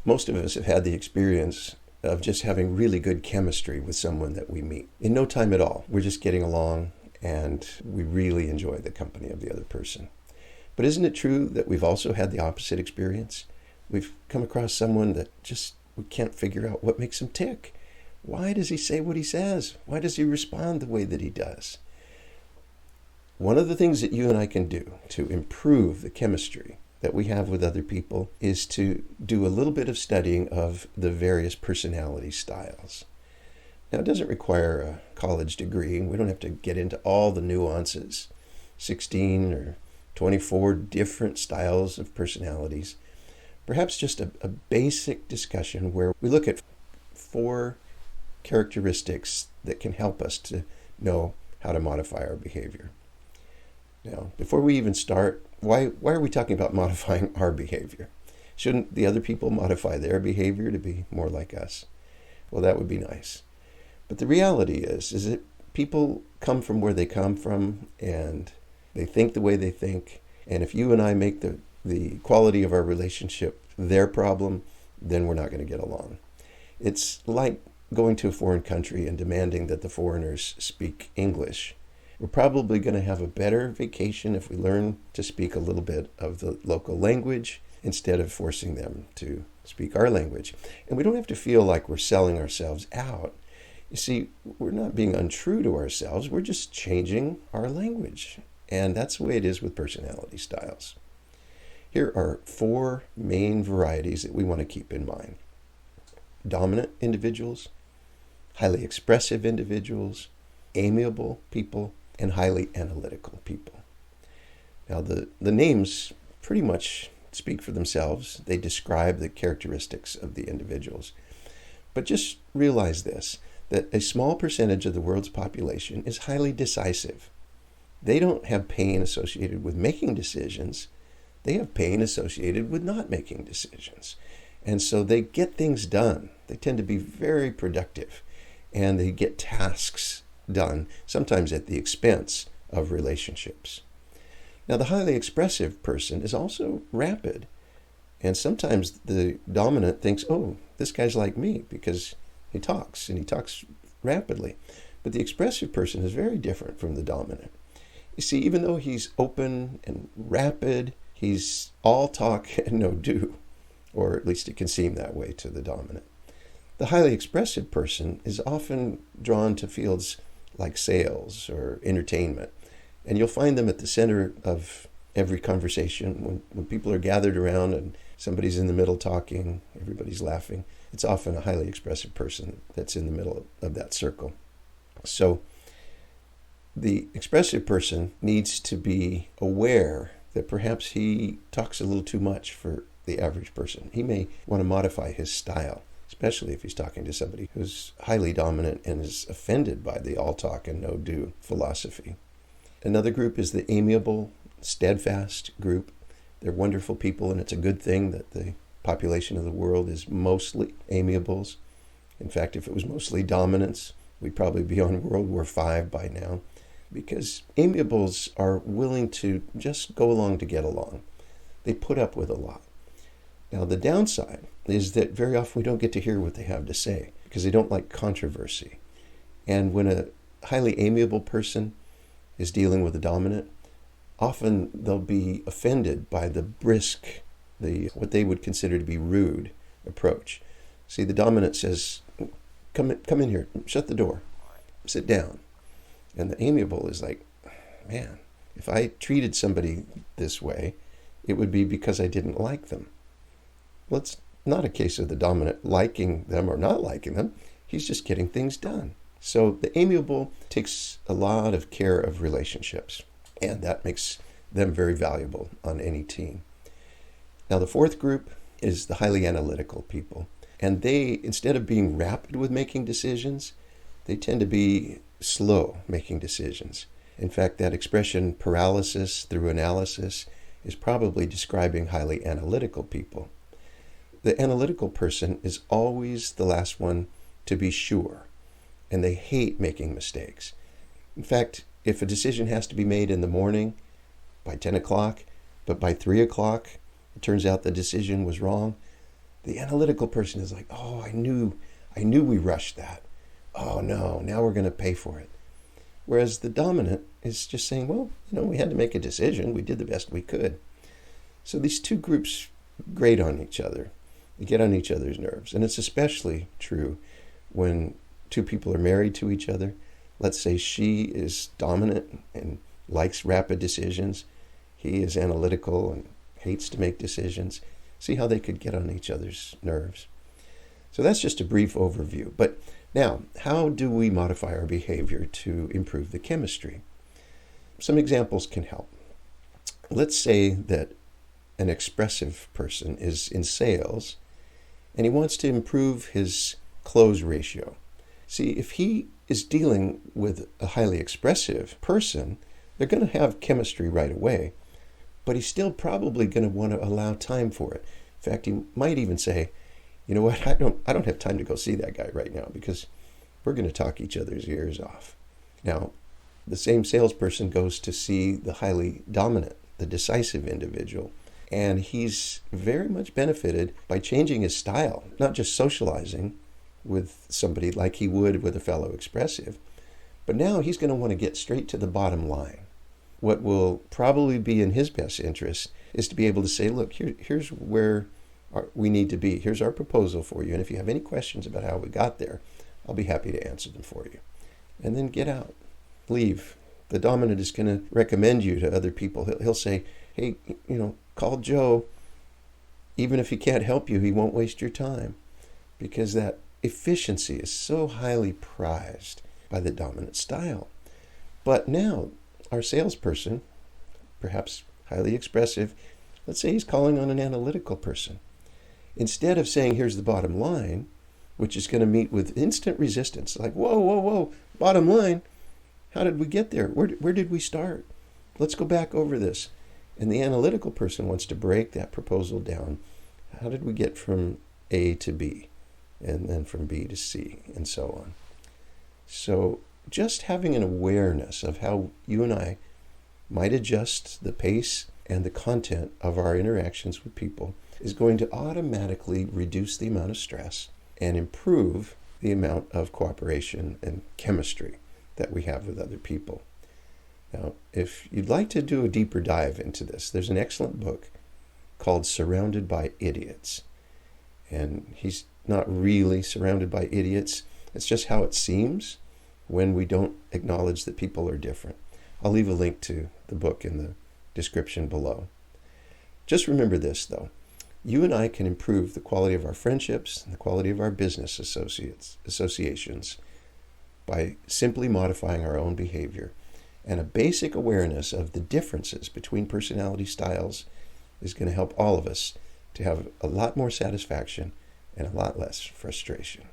Most of us have had the experience of just having really good chemistry with someone that we meet. In no time at all, we're just getting along and we really enjoy the company of the other person. But isn't it true that we've also had the opposite experience? We've come across someone that just we can't figure out what makes him tick. Why does he say what he says? Why does he respond the way that he does? One of the things that you and I can do to improve the chemistry that we have with other people is to do a little bit of studying of the various personality styles. Now, it doesn't require a college degree. We don't have to get into all the nuances, 16 or 24 different styles of personalities. Perhaps just a basic discussion where we look at 4 characteristics that can help us to know how to modify our behavior. Now, before we even start, why are we talking about modifying our behavior? Shouldn't the other people modify their behavior to be more like us? Well, that would be nice. But the reality is that people come from where they come from and they think the way they think. And if you and I make the quality of our relationship their problem, then we're not going to get along. It's like going to a foreign country and demanding that the foreigners speak English. We're probably going to have a better vacation if we learn to speak a little bit of the local language instead of forcing them to speak our language. And we don't have to feel like we're selling ourselves out. You see, we're not being untrue to ourselves. We're just changing our language. And that's the way it is with personality styles. Here are 4 main varieties that we want to keep in mind. Dominant individuals, highly expressive individuals, amiable people, and highly analytical people. Now, the names pretty much speak for themselves. They describe the characteristics of the individuals. But just realize this, that a small percentage of the world's population is highly decisive. They don't have pain associated with making decisions. They have pain associated with not making decisions. And so they get things done. They tend to be very productive, and they get tasks done, sometimes at the expense of relationships. Now, the highly expressive person is also rapid, and sometimes the dominant thinks, oh, this guy's like me because he talks, and he talks rapidly. But the expressive person is very different from the dominant. You see, even though he's open and rapid, he's all talk and no do, or at least it can seem that way to the dominant. The highly expressive person is often drawn to fields like sales or entertainment. And you'll find them at the center of every conversation. When people are gathered around and somebody's in the middle talking, everybody's laughing, it's often a highly expressive person that's in the middle of that circle. So the expressive person needs to be aware that perhaps he talks a little too much for the average person. He may want to modify his style, especially if he's talking to somebody who's highly dominant and is offended by the all talk and no do philosophy. Another group is the amiable, steadfast group. They're wonderful people, and it's a good thing that the population of the world is mostly amiables. In fact, if it was mostly dominance, we'd probably be on World War V by now, because amiables are willing to just go along to get along. They put up with a lot. Now, the downside is that very often we don't get to hear what they have to say because they don't like controversy. And when a highly amiable person is dealing with a dominant, often they'll be offended by the brisk, what they would consider to be rude approach. See, the dominant says, come in here, shut the door, sit down. And the amiable is like, man, if I treated somebody this way, it would be because I didn't like them. Well, it's not a case of the dominant liking them or not liking them. He's just getting things done. So the amiable takes a lot of care of relationships, and that makes them very valuable on any team. Now, the 4th group is the highly analytical people. And they, instead of being rapid with making decisions, they tend to be slow making decisions. In fact, that expression paralysis through analysis is probably describing highly analytical people. The analytical person is always the last one to be sure, and they hate making mistakes. In fact, if a decision has to be made in the morning by 10 o'clock, but by 3 o'clock, it turns out the decision was wrong, The analytical person is like, oh, I knew we rushed that. Oh no, now we're going to pay for it. Whereas the dominant is just saying, well, we had to make a decision. We did the best we could. So these two groups grate on each other. They get on each other's nerves. And it's especially true when two people are married to each other. Let's say she is dominant and likes rapid decisions. He is analytical and hates to make decisions. See how they could get on each other's nerves. So that's just a brief overview. But now, how do we modify our behavior to improve the chemistry? Some examples can help. Let's say that an expressive person is in sales and he wants to improve his close ratio. See, if he is dealing with a highly expressive person, they're going to have chemistry right away, but he's still probably going to want to allow time for it. In fact, he might even say, you know what, I don't have time to go see that guy right now because we're going to talk each other's ears off. Now, the same salesperson goes to see the highly dominant, the decisive individual, and he's very much benefited by changing his style, not just socializing with somebody like he would with a fellow expressive, but now he's going to want to get straight to the bottom line. What will probably be in his best interest is to be able to say, look, here's where we need to be. Here's our proposal for you. And if you have any questions about how we got there, I'll be happy to answer them for you. And then get out. Leave. The dominant is going to recommend you to other people. He'll say, hey, call Joe. Even if he can't help you, he won't waste your time. Because that efficiency is so highly prized by the dominant style. But now, our salesperson, perhaps highly expressive, let's say he's calling on an analytical person. Instead of saying, here's the bottom line, which is going to meet with instant resistance, like, whoa, bottom line, how did we get there? Where did we start? Let's go back over this. And the analytical person wants to break that proposal down. How did we get from A to B, and then from B to C, and so on? So just having an awareness of how you and I might adjust the pace and the content of our interactions with people is going to automatically reduce the amount of stress and improve the amount of cooperation and chemistry that we have with other people. Now, if you'd like to do a deeper dive into this, there's an excellent book called Surrounded by Idiots. And he's not really surrounded by idiots. It's just how it seems when we don't acknowledge that people are different. I'll leave a link to the book in the description below. Just remember this, though. You and I can improve the quality of our friendships and the quality of our business associations by simply modifying our own behavior. And a basic awareness of the differences between personality styles is going to help all of us to have a lot more satisfaction and a lot less frustration.